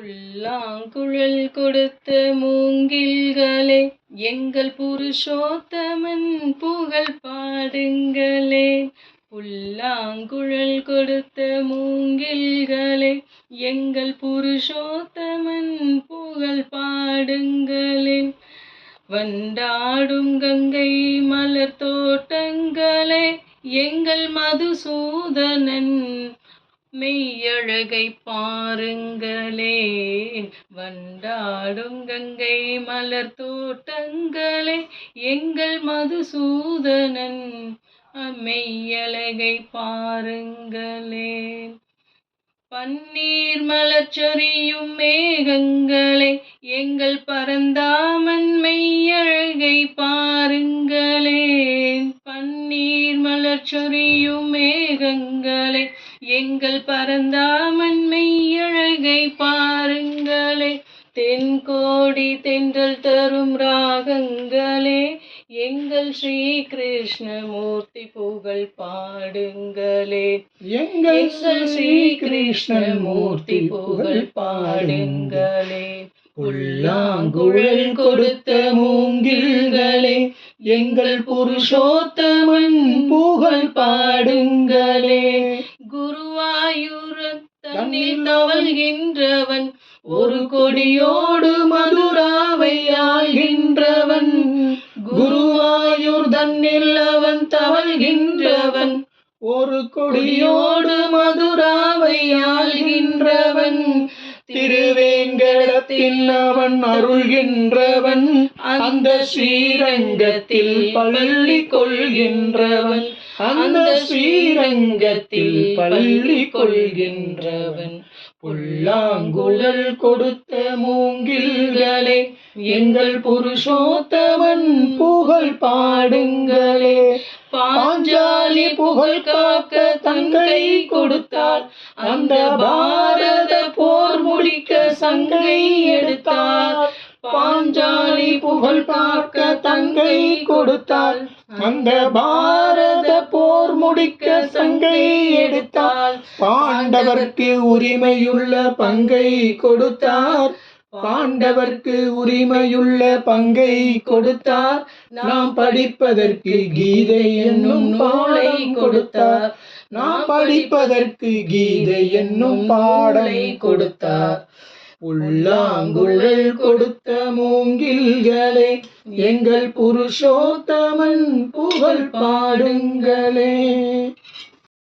புல்லாங்குழல் கொடுத்த மூங்கில்களே, எங்கள் புருஷோத்தமன் புகழ் பாடுங்களே. புல்லாங்குழல் கொடுத்த மூங்கில்களே, எங்கள் புருஷோத்தமன் புகழ் பாடுங்களே. வண்டாடும் கங்கை மலர் தோட்டங்களே, எங்கள் மதுசூதனன் மெய்யழகை பாருங்களே. வண்டாடும் கங்கை மலர் தோட்டங்களே, எங்கள் மதுசூதனன் மெய்யழகை பாருங்களே. பன்னீர் மலர் சொரியும் மேகங்களே, எங்கள் பரந்தாமன் மெய்யழகை பாருங்களே. பன்னீர் மலர் சொரியும் மேகங்களே, எங்கள் பரந்தாமன் மெய்யழகை பாருங்களே. தென்கோடி தென்றல் தரும் ராகங்களே, எங்கள் ஸ்ரீ கிருஷ்ணமூர்த்தி புகழ் பாடுங்களே. எங்கள் ஸ்ரீ கிருஷ்ணமூர்த்தி புகழ் பாடுங்களே. புல்லாங்குழல் கொடுத்த மூங்கில்களே, எங்கள் புருஷோத்தமன் புகழ் பாடுங்களே. குருவாயூர் தன்னில் தவழ்கின்றவன், ஒரு கொடியோடு மதுராவை ஆள்கின்றவன். குருவாயூர் தன்னில் அவன் தவழ்கின்றவன், ஒரு கொடியோடு மதுராவை ஆள்கின்றவன். திருவேங்கடத்தில் அவன் அருள்கின்றவன், அந்த ஸ்ரீரங்கத்தில் பள்ளி கொள்கின்றவன். அந்த ஸ்ரீரங்கத்தில் பள்ளி கொள்கின்றவன். புல்லாங்குழல் கொடுத்த மூங்கில்களே, எங்கள் புருஷோத்தமன் புகழ் பாடுங்களே. பாஞ்சாலி புகழ் காக்க தங்கை கொடுத்தாள், அந்த பாரத போர் முடிக்க சங்கை எடுத்தாள். பாஞ்சாலி புகழ் காக்க தங்கை கொடுத்தாள், அந்த பாரத போர் முடிக்க சங்கை எடுத்தாள். பாண்டவர்க்கு உரிமையுள்ள பங்கை கொடுத்தார், பாண்டவர்க்கு உரிமையுள்ள பங்கை கொடுத்தார். நாம் படிப்பதற்கு கீதை என்னும் பாடலை கொடுத்தார், நாம் படிப்பதற்கு கீதை என்னும் பாடலை கொடுத்தார். புல்லாங்குழல் கொடுத்த மூங்கில்களே, எங்கள் புருஷோத்தமன் புகழ் பாடுங்களே.